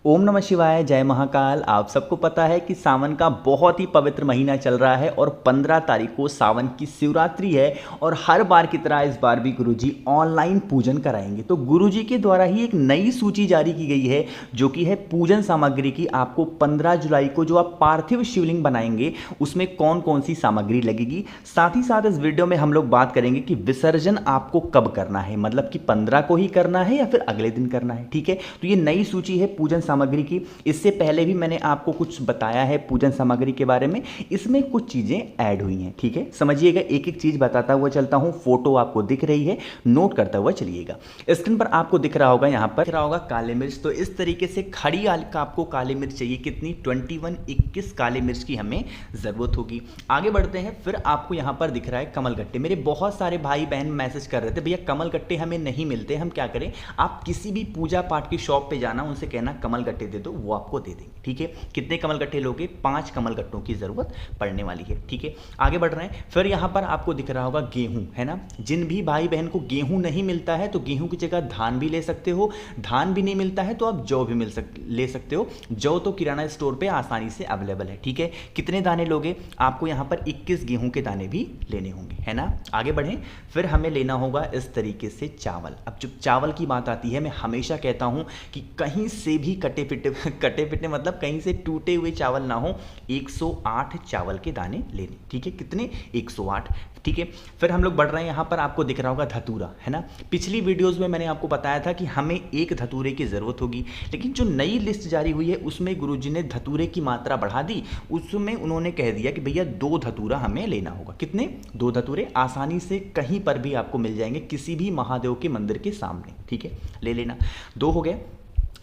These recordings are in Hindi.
ओम नमः शिवाय, जय महाकाल। आप सबको पता है कि सावन का बहुत ही पवित्र महीना चल रहा है और 15 तारीख को सावन की शिवरात्रि है। और हर बार की तरह इस बार भी गुरुजी ऑनलाइन पूजन कराएंगे। तो गुरुजी के द्वारा ही एक नई सूची जारी की गई है जो कि है पूजन सामग्री की। आपको 15 जुलाई को जो आप पार्थिव शिवलिंग बनाएंगे उसमें कौन कौन सी सामग्री लगेगी। साथ ही साथ इस वीडियो में हम लोग बात करेंगे कि विसर्जन आपको कब करना है, मतलब कि 15 को ही करना है या फिर अगले दिन करना है। ठीक है, तो ये नई सूची है पूजन सामग्री की। इससे पहले भी मैंने आपको कुछ बताया है पूजन सामग्री के बारे में, इसमें कुछ चीजें ऐड हुई हैं। ठीक है, समझिएगा, एक एक चीज बताता हुआ चलता हूं। फोटो आपको दिख रही है, नोट करता हुआ चलिएगा। स्क्रीन पर आपको दिख रहा होगा, यहां पर दिख रहा होगा काली मिर्च। तो इस तरीके से खड़ी का आपको काली मिर्च चाहिए। कितनी? 21 काली मिर्च की हमें जरूरत होगी। आगे बढ़ते हैं। फिर आपको यहां पर दिख रहा है कमल गट्टे। मेरे बहुत सारे भाई बहन मैसेज कर रहे थे, भैया कमल गट्टे हमें नहीं मिलते, हम क्या करें? आप किसी भी पूजा पाठ की शॉप पे जाना, उनसे कहना कमल गट्टे दे दो, वो आपको दे देंगे। ठीक है, कितने कमल गट्टे लोगे? 5 कमल गट्टों की जरूरत पड़ने वाली है। ठीक है, आगे बढ़ रहे हैं। फिर यहां पर आपको दिख रहा होगा गेहूं, है ना। जिन भी भाई बहन को गेहूं नहीं मिलता है तो गेहूं की जगह धान भी ले सकते हो। धान भी नहीं मिलता है तो आप जौ भी ले सकते हो। जौ तो किराना स्टोर पे आसानी से अवेलेबल है। ठीक है, कितने दाने लोगे? आपको यहां पर 21 गेहूं के दाने भी लेने होंगे, है ना। आगे बढ़ें। फिर हमें लेना होगा इस तरीके से चावल। अब जब चावल की बात आती है, मैं हमेशा कहता हूं कि कहीं से भी कटे पिटे मतलब कहीं से टूटे हुए चावल ना हो। 108 चावल के दाने लेने। ठीक है, कितने? 108। ठीक है, फिर हम लोग बढ़ रहे हैं। यहां पर आपको दिख रहा होगा धतूरा, है ना। पिछली वीडियोस में मैंने आपको बताया था कि हमें एक धतूरे की जरूरत होगी, लेकिन जो नई लिस्ट जारी हुई है उसमें गुरुजी ने धतूरे की मात्रा बढ़ा दी। उसमें उन्होंने कह दिया कि भैया 2 धतूरा हमें लेना होगा। कितने? 2 धतूरे आसानी से कहीं पर भी आपको मिल जाएंगे, किसी भी महादेव के मंदिर के सामने। ठीक है, ले लेना। 2 हो गए।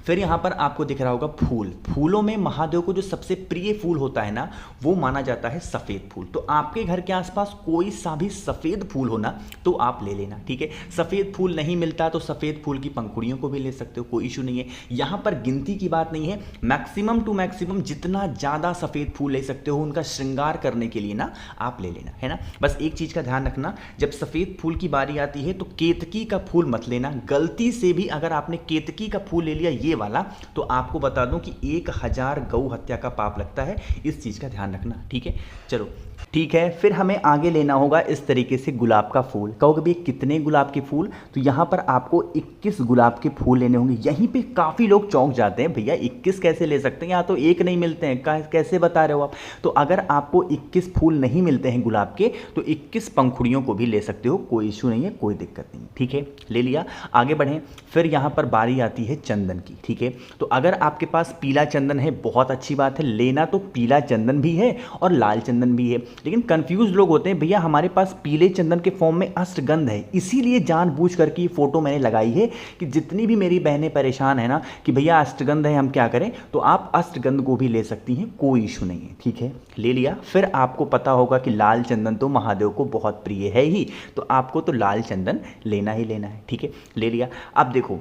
फिर यहाँ पर आपको दिख रहा होगा फूल। फूलों में महादेव को जो सबसे प्रिय फूल होता है ना, वो माना जाता है सफ़ेद फूल। तो आपके घर के आसपास कोई सा भी सफ़ेद फूल हो ना तो आप ले लेना। ठीक है, सफ़ेद फूल नहीं मिलता तो सफ़ेद फूल की पंखुड़ियों को भी ले सकते हो, कोई इशू नहीं है। यहाँ पर गिनती की बात नहीं है, मैक्सिमम टू मैक्सिमम जितना ज़्यादा सफ़ेद फूल ले सकते हो उनका श्रृंगार करने के लिए ना आप ले लेना, है ना। बस एक चीज़ का ध्यान रखना, जब सफ़ेद फूल की बारी आती है तो केतकी का फूल मत लेना। गलती से भी अगर आपने केतकी का फूल ले लिया ये वाला, तो आपको बता दूं कि 1000 गौ हत्या का पाप लगता है। इस चीज का ध्यान रखना। ठीक है, चलो ठीक है। फिर हमें आगे लेना होगा इस तरीके से गुलाब का फूल। कहोगे भैया कितने गुलाब के फूल? तो यहां पर आपको 21 गुलाब के फूल लेने होंगे। यहीं पे काफी लोग चौंक जाते हैं, भैया 21 कैसे ले सकते हैं, यहाँ तो एक नहीं मिलते हैं, कैसे बता रहे हो आप? तो अगर आपको 21 फूल नहीं मिलते हैं गुलाब के तो 21 पंखुड़ियों को भी ले सकते हो, कोई इशू नहीं है, कोई दिक्कत नहीं। ठीक है, ले लिया। आगे बढ़ें। फिर यहाँ पर बारी आती है चंदन की। ठीक है, तो अगर आपके पास पीला चंदन है, बहुत अच्छी बात है, लेना तो पीला चंदन भी है और लाल चंदन भी है। लेकिन कंफ्यूज लोग होते हैं, भैया हमारे पास पीले चंदन के फॉर्म में अष्टगंध है। इसीलिए जानबूझ करके ये फोटो मैंने लगाई है कि जितनी भी मेरी बहनें परेशान है ना कि भैया अष्टगंध है हम क्या करें, तो आप अष्टगंध को भी ले सकती हैं, कोई इशू नहीं है। ठीक है, ले लिया। फिर आपको पता होगा कि लाल चंदन तो महादेव को बहुत प्रिय है ही, तो आपको तो लाल चंदन लेना ही लेना है। ठीक है, ले लिया। अब देखो,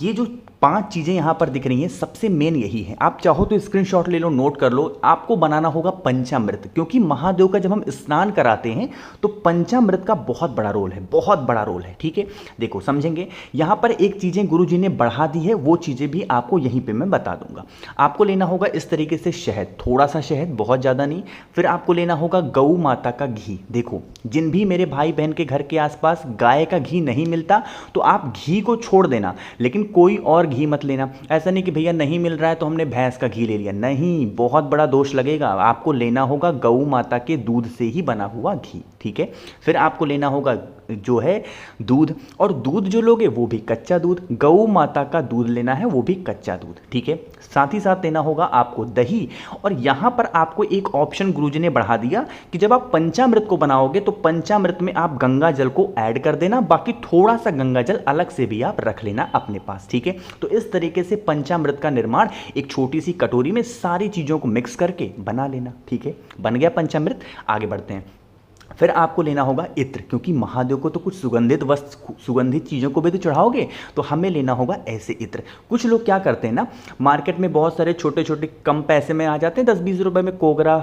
ये जो 5 चीज़ें यहाँ पर दिख रही हैं, सबसे मेन यही है। आप चाहो तो स्क्रीनशॉट ले लो, नोट कर लो। आपको बनाना होगा पंचामृत, क्योंकि महादेव का जब हम स्नान कराते हैं तो पंचामृत का बहुत बड़ा रोल है, बहुत बड़ा रोल है। ठीक है, देखो समझेंगे। यहाँ पर एक चीज़ें गुरुजी ने बढ़ा दी है, वो चीज़ें भी आपको यहीं पर मैं बता दूंगा। आपको लेना होगा इस तरीके से शहद, थोड़ा सा शहद, बहुत ज़्यादा नहीं। फिर आपको लेना होगा गौ माता का घी। देखो, जिन भी मेरे भाई बहन के घर के आसपास गाय का घी नहीं मिलता तो आप घी को छोड़ देना, लेकिन कोई और घी मत लेना। ऐसा नहीं कि भैया नहीं मिल रहा है तो हमने भैंस का घी ले लिया, नहीं, बहुत बड़ा दोष लगेगा। आपको लेना होगा गौ माता के दूध से ही बना हुआ घी। ठीक है, फिर आपको लेना होगा जो है दूध, और दूध जो लोगे वो भी कच्चा दूध, गौ माता का दूध लेना है, वो भी कच्चा दूध। ठीक है, साथ ही साथ लेना होगा आपको दही। और यहां पर आपको एक ऑप्शन गुरुजी ने बढ़ा दिया कि जब आप पंचामृत को बनाओगे तो पंचामृत में आप गंगा जल को ऐड कर देना, बाकी थोड़ा सा गंगा जल अलग से भी आप रख लेना अपने पास। ठीक है, तो इस तरीके से पंचामृत का निर्माण एक छोटी सी कटोरी में सारी चीजों को मिक्स करके बना लेना। ठीक है, बन गया पंचामृत। आगे बढ़ते हैं। फिर आपको लेना होगा इत्र, क्योंकि महादेव को तो कुछ सुगंधित वस्तु, सुगंधित चीज़ों को भी तो चढ़ाओगे, तो हमें लेना होगा ऐसे इत्र। कुछ लोग क्या करते हैं ना, मार्केट में बहुत सारे छोटे छोटे कम पैसे में आ जाते हैं, 10-20 रुपए में कोगरा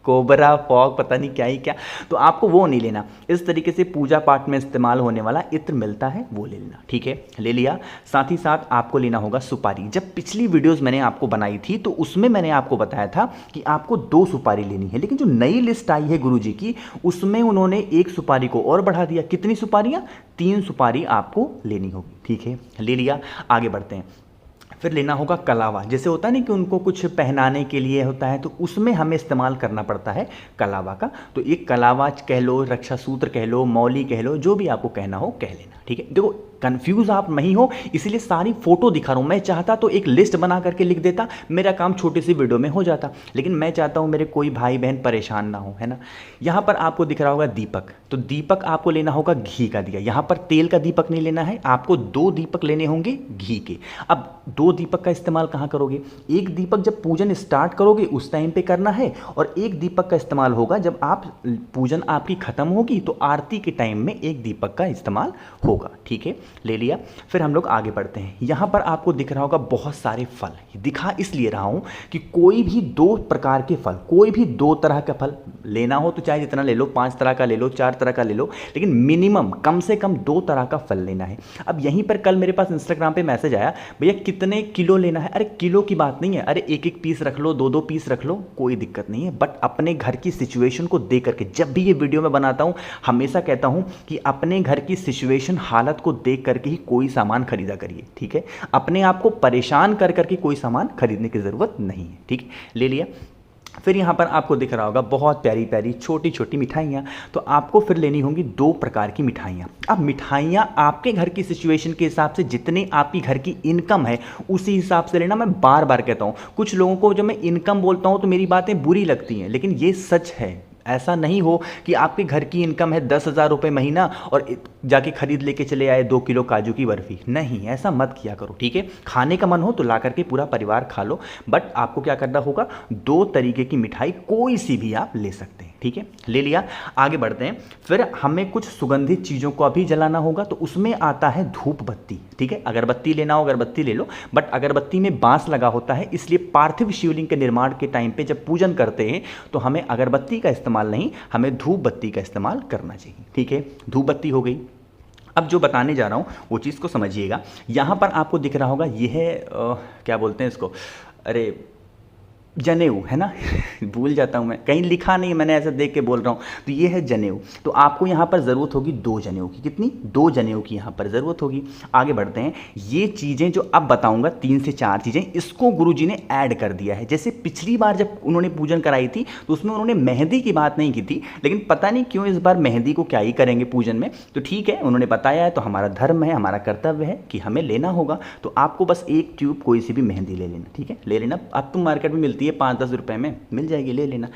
कोबरा फॉग पता नहीं क्या ही क्या, तो आपको वो नहीं लेना। इस तरीके से पूजा पाठ में इस्तेमाल होने वाला इत्र मिलता है, वो ले लेना। ठीक है, ले लिया। साथ ही साथ आपको लेना होगा सुपारी। जब पिछली वीडियोस मैंने आपको बनाई थी तो उसमें मैंने आपको बताया था कि आपको 2 सुपारी लेनी है, लेकिन जो नई लिस्ट आई है गुरुजी की उसमें उन्होंने 1 सुपारी को और बढ़ा दिया। कितनी सुपारियां? 3 सुपारी आपको लेनी होगी। ठीक है, ले लिया। आगे बढ़ते हैं। फिर लेना होगा कलावा। जैसे होता है ना कि उनको कुछ पहनाने के लिए होता है, तो उसमें हमें इस्तेमाल करना पड़ता है कलावा का। तो एक कलावा कह लो, रक्षा सूत्र कह लो, मौली कह लो, जो भी आपको कहना हो कह लेना। ठीक है, देखो कंफ्यूज आप नहीं हो इसलिए सारी फोटो दिखा रहा हूं। मैं चाहता तो एक लिस्ट बना करके लिख देता, मेरा काम छोटी सी वीडियो में हो जाता, लेकिन मैं चाहता हूं मेरे कोई भाई बहन परेशान ना हो, है ना। यहां पर आपको दिख रहा होगा दीपक, तो दीपक आपको लेना होगा घी का दिया। यहां पर तेल का दीपक नहीं लेना है, आपको 2 दीपक लेने होंगे घी के। अब 2 दीपक का इस्तेमाल कहां करोगे? एक दीपक जब पूजन स्टार्ट करोगे उस टाइम पे करना है, और एक दीपक का इस्तेमाल होगा जब आप पूजन आपकी खत्म होगी तो आरती के टाइम में एक दीपक का इस्तेमाल होगा। ठीक है, ले लिया। फिर हम लोग आगे बढ़ते हैं। यहां पर आपको दिख रहा होगा बहुत सारे फल। दिखा इसलिए रहा हूं कि कोई भी 2 प्रकार के फल, कोई भी 2 तरह का फल लेना हो तो चाहे जितना ले लो, 5 तरह का ले लो, 4 तरह का ले लो, लेकिन मिनिमम कम से कम 2 तरह का फल लेना है। अब यहीं पर कल मेरे पास इंस्टाग्राम पे मैसेज आया, भैया कितने किलो लेना है? अरे किलो की बात नहीं है, अरे 1-1 पीस रख लो, 2-2 पीस रख लो, कोई दिक्कत नहीं है। बट अपने घर की सिचुएशन को देख करके, जब भी ये वीडियो मैं बनाता हूं हमेशा कहता हूं कि अपने घर की सिचुएशन हालत को देख करके ही कोई सामान खरीदा करिए। ठीक है, अपने आप को परेशान कर करके कोई सामान खरीदने की जरूरत नहीं है। ठीक है, ले लिया। फिर यहाँ पर आपको दिख रहा होगा बहुत प्यारी प्यारी छोटी छोटी मिठाइयाँ, तो आपको फिर लेनी होंगी 2 प्रकार की मिठाइयाँ। अब मिठाइयाँ आपके घर की सिचुएशन के हिसाब से, जितने आपकी घर की इनकम है उसी हिसाब से लेना। मैं बार बार कहता हूँ, कुछ लोगों को जब मैं इनकम बोलता हूँ तो मेरी बातें बुरी लगती हैं, लेकिन ये सच है। ऐसा नहीं हो कि आपके घर की इनकम है 10,000 रुपये महीना और जाके खरीद लेके चले आए 2 किलो काजू की बर्फी। नहीं, ऐसा मत किया करो। ठीक है, खाने का मन हो तो ला करके पूरा परिवार खा लो, बट आपको क्या करना होगा, 2 तरीके की मिठाई कोई सी भी आप ले सकते हैं। ठीक है, ले लिया। आगे बढ़ते हैं। फिर हमें कुछ सुगंधित चीज़ों को अभी जलाना होगा, तो उसमें आता है धूप बत्ती। ठीक है, अगरबत्ती लेना हो अगरबत्ती ले लो, बट अगरबत्ती में बांस लगा होता है, इसलिए पार्थिव शिवलिंग के निर्माण के टाइम पे जब पूजन करते हैं तो हमें अगरबत्ती का इस्तेमाल नहीं, हमें धूप बत्ती का इस्तेमाल करना चाहिए। ठीक है, धूप बत्ती हो गई। अब जो बताने जा रहा हूँ वो चीज़ को समझिएगा। यहाँ पर आपको दिख रहा होगा, ये है क्या बोलते हैं इसको, अरे जनेऊ है ना भूल जाता हूँ मैं, कहीं लिखा नहीं, मैंने ऐसे देख के बोल रहा हूँ। तो ये है जनेऊ, तो आपको यहाँ पर ज़रूरत होगी 2 जनेऊ की। कितनी? 2 जनेऊ की यहाँ पर ज़रूरत होगी। आगे बढ़ते हैं। ये चीज़ें जो अब बताऊँगा 3 से 4 चीज़ें, इसको गुरुजी ने ऐड कर दिया है। जैसे पिछली बार जब उन्होंने पूजन कराई थी तो उसमें उन्होंने मेहंदी की बात नहीं की थी, लेकिन पता नहीं क्यों इस बार मेहंदी को क्या ही करेंगे पूजन में। तो ठीक है, उन्होंने बताया है तो हमारा धर्म है, हमारा कर्तव्य है कि हमें लेना होगा। तो आपको बस 1 ट्यूब कोई सी भी मेहंदी ले लेना। ठीक है, ले लेना। अब तो मार्केट में मिलती है 5-10 रुपए में मिल जाएगी, ले लेना।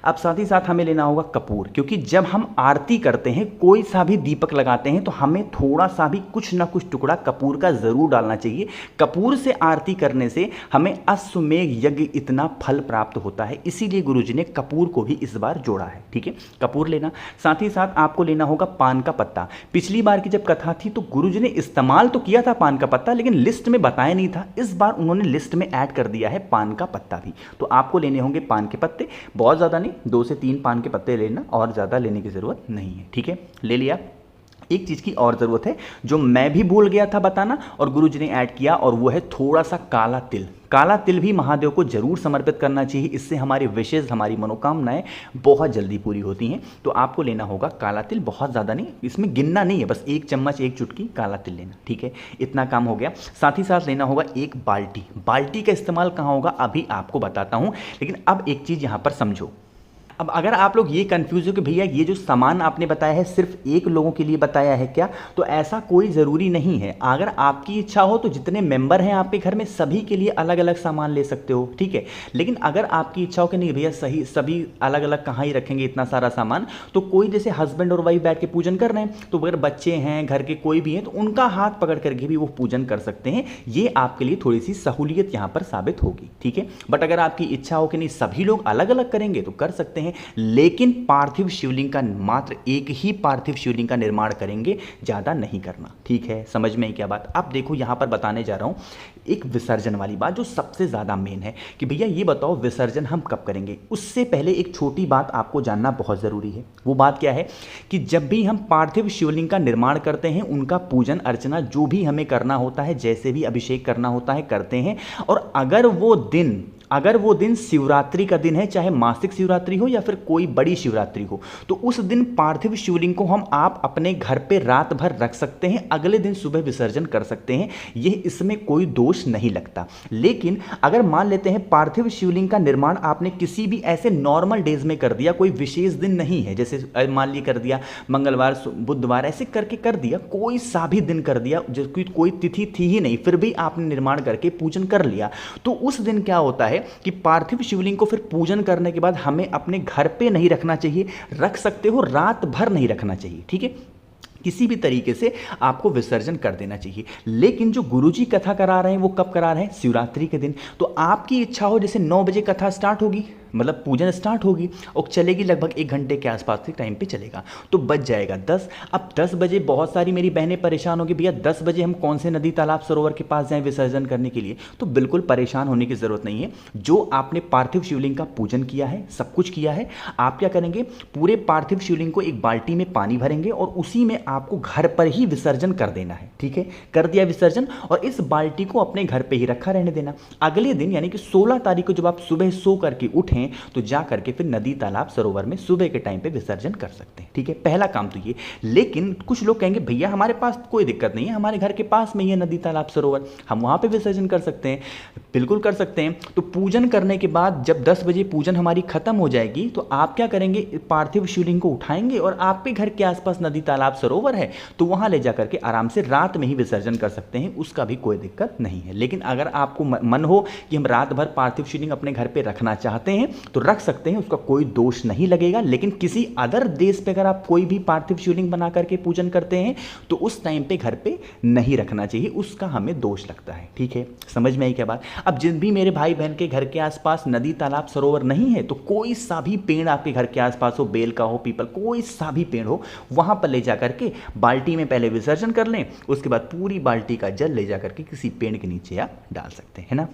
अब साथ ही साथ हमें लेना होगा कपूर, क्योंकि जब हम आरती करते हैं, कोई सा भी दीपक लगाते हैं, तो हमें थोड़ा सा भी कुछ ना कुछ टुकड़ा कपूर का जरूर डालना चाहिए। कपूर से आरती करने से हमें अश्वमेध यज्ञ इतना फल प्राप्त होता है, इसीलिए गुरुजी ने कपूर को भी इस बार जोड़ा है। ठीक है, कपूर लेना। साथ ही साथ आपको लेना होगा पान का पत्ता। पिछली बार की जब कथा थी तो गुरुजी ने इस्तेमाल तो किया था पान का पत्ता, लेकिन लिस्ट में बताया नहीं था। इस बार उन्होंने लिस्ट में ऐड कर दिया है पान का पत्ता भी। तो आपको लेने होंगे पान के पत्ते, बहुत ज़्यादा नहीं, 2 से 3 पान के पत्ते लेना, और ज़्यादा लेने की ज़रूरत नहीं है। ठीक है, ले लिया। एक चीज़ की और ज़रूरत है जो मैं भी भूल गया था बताना, और गुरुजी ने ऐड किया, और वो है थोड़ा सा काला तिल। काला तिल भी महादेव को जरूर समर्पित करना चाहिए, इससे हमारे विशेष, हमारी मनोकामनाएं बहुत जल्दी पूरी होती हैं। तो आपको लेना होगा काला तिल, बहुत ज़्यादा नहीं, इसमें गिनना नहीं है, बस 1 चम्मच 1 चुटकी काला तिल लेना। ठीक है, इतना काम हो गया। साथ ही साथ लेना होगा 1 बाल्टी। बाल्टी का इस्तेमाल कहाँ होगा अभी आपको बताता हूँ, लेकिन अब एक चीज़ यहाँ पर समझो। अब अगर आप लोग ये कंफ्यूज हो कि भैया ये जो सामान आपने बताया है सिर्फ 1 लोगों के लिए बताया है क्या, तो ऐसा कोई ज़रूरी नहीं है। अगर आपकी इच्छा हो तो जितने मेंबर हैं आपके घर में सभी के लिए अलग अलग सामान ले सकते हो। ठीक है, लेकिन अगर आपकी इच्छा हो कि नहीं भैया सही सभी अलग अलग कहाँ ही रखेंगे इतना सारा सामान, तो कोई जैसे हस्बैंड और वाइफ बैठ के पूजन कर रहे हैं, तो अगर बच्चे हैं घर के कोई भी हैं तो उनका हाथ पकड़ करके भी वो पूजन कर सकते हैं। ये आपके लिए थोड़ी सी सहूलियत यहाँ पर साबित होगी। ठीक है, बट अगर आपकी इच्छा हो कि नहीं सभी लोग अलग अलग करेंगे तो कर सकते हैं, हैं, लेकिन पार्थिव शिवलिंग का मात्र एक ही पार्थिव शिवलिंग का निर्माण करेंगे, ज़्यादा नहीं करना। ठीक है, समझ में आई क्या बात। अब देखो यहाँ पर बताने जा रहा हूँ एक विसर्जन वाली बात जो सबसे ज़्यादा मेन है कि भैया ये बताओ विसर्जन हम कब करेंगे। उससे पहले एक छोटी बात आपको जानना बहुत ज़रूरी है। वो बात क्या है कि जब भी हम पार्थिव शिवलिंग का निर्माण करते हैं, उनका पूजन अर्चना जो भी हमें करना होता है, जैसे भी अभिषेक करना होता है करते हैं। और अगर वो दिन शिवरात्रि का दिन है, चाहे मासिक शिवरात्रि हो या फिर कोई बड़ी शिवरात्रि हो, तो उस दिन पार्थिव शिवलिंग को आप अपने घर पे रात भर रख सकते हैं, अगले दिन सुबह विसर्जन कर सकते हैं। यह इसमें कोई दोष नहीं लगता। लेकिन अगर मान लेते हैं पार्थिव शिवलिंग का निर्माण आपने किसी भी ऐसे नॉर्मल डेज में कर दिया, कोई विशेष दिन नहीं है, जैसे मान ली कर दिया मंगलवार बुधवार ऐसे करके कर दिया, कोई सा भी दिन कर दिया जिसकी कोई तिथि थी ही नहीं, फिर भी आपने निर्माण करके पूजन कर लिया, तो उस दिन क्या होता है कि पार्थिव शिवलिंग को फिर पूजन करने के बाद हमें अपने घर पे नहीं रखना चाहिए। रख सकते हो, रात भर नहीं रखना चाहिए। ठीक है, किसी भी तरीके से आपको विसर्जन कर देना चाहिए। लेकिन जो गुरुजी कथा करा रहे हैं वो कब करा रहे हैं? शिवरात्रि के दिन। तो आपकी इच्छा हो, जैसे 9 बजे कथा स्टार्ट होगी, मतलब पूजन स्टार्ट होगी और चलेगी लगभग 1 घंटे के आसपास के टाइम पे चलेगा, तो बच जाएगा 10। अब 10 बजे बहुत सारी मेरी बहनें परेशान होगी, भैया 10 बजे हम कौन से नदी तालाब सरोवर के पास जाएं विसर्जन करने के लिए? तो बिल्कुल परेशान होने की ज़रूरत नहीं है। जो आपने पार्थिव शिवलिंग का पूजन किया है, सब कुछ किया है, आप क्या करेंगे, पूरे पार्थिव शिवलिंग को एक बाल्टी में पानी भरेंगे और उसी में आपको घर पर ही विसर्जन कर देना है। ठीक है, कर दिया विसर्जन और इस बाल्टी को अपने घर पर ही रखा रहने देना। अगले दिन यानी कि 16 तारीख को जब आप सुबह सो करके उठें तो जा करके फिर नदी तालाब सरोवर में सुबह के टाइम पे विसर्जन कर सकते हैं। ठीक है, पहला काम तो ये। लेकिन कुछ लोग कहेंगे भैया हमारे पास कोई दिक्कत नहीं है, हमारे घर के पास में ही है नदी तालाब सरोवर, हम वहां पे विसर्जन कर सकते हैं। बिल्कुल कर सकते हैं। तो पूजन करने के बाद जब 10 बजे पूजन हमारी खत्म हो जाएगी तो आप क्या करेंगे, पार्थिव शिवलिंग को उठाएंगे और आपके घर के आसपास नदी तालाब सरोवर है तो वहां ले जाकर के आराम से रात में ही विसर्जन कर सकते हैं, उसका भी कोई दिक्कत नहीं है। लेकिन अगर आपको मन हो कि हम रात भर पार्थिव शिवलिंग अपने घर पे रखना चाहते हैं तो रख सकते हैं, उसका कोई दोष नहीं लगेगा। लेकिन किसी अदर देश पे अगर आप कोई भी पार्थिव शिवलिंग बना करके पूजन करते हैं तो उस टाइम पे घर पे नहीं रखना चाहिए, उसका हमें दोष लगता है। ठीक है, समझ में आई क्या बात। अब जिन भी मेरे भाई बहन के घर के आसपास नदी तालाब सरोवर नहीं है तो कोई सा भी पेड़ आपके घर के आसपास हो, बेल का हो, पीपल, कोई सा भी पेड़ हो, वहां पर ले जाकर के बाल्टी में पहले विसर्जन कर लें, उसके बाद पूरी बाल्टी का जल ले जाकर के किसी पेड़ के नीचे आप डाल सकते हैं ना।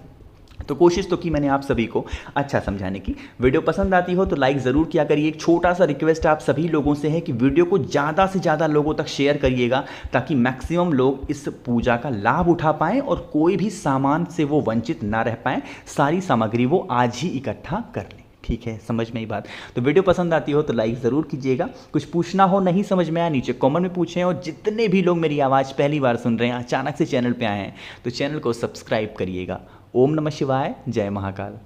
तो कोशिश तो की मैंने आप सभी को अच्छा समझाने की। वीडियो पसंद आती हो तो लाइक ज़रूर किया करिए। एक छोटा सा रिक्वेस्ट आप सभी लोगों से है कि वीडियो को ज़्यादा से ज़्यादा लोगों तक शेयर करिएगा ताकि मैक्सिमम लोग इस पूजा का लाभ उठा पाएँ और कोई भी सामान से वो वंचित ना रह पाएँ। सारी सामग्री वो आज ही इकट्ठा कर लें। ठीक है, समझ में ही बात। तो वीडियो पसंद आती हो तो लाइक ज़रूर कीजिएगा। कुछ पूछना हो, नहीं समझ में आया, नीचे कमेंट में पूछें। और जितने भी लोग मेरी आवाज़ पहली बार सुन रहे हैं, अचानक से चैनल पे आए हैं, तो चैनल को सब्सक्राइब करिएगा। ओम नमः शिवाय, जय महाकाल।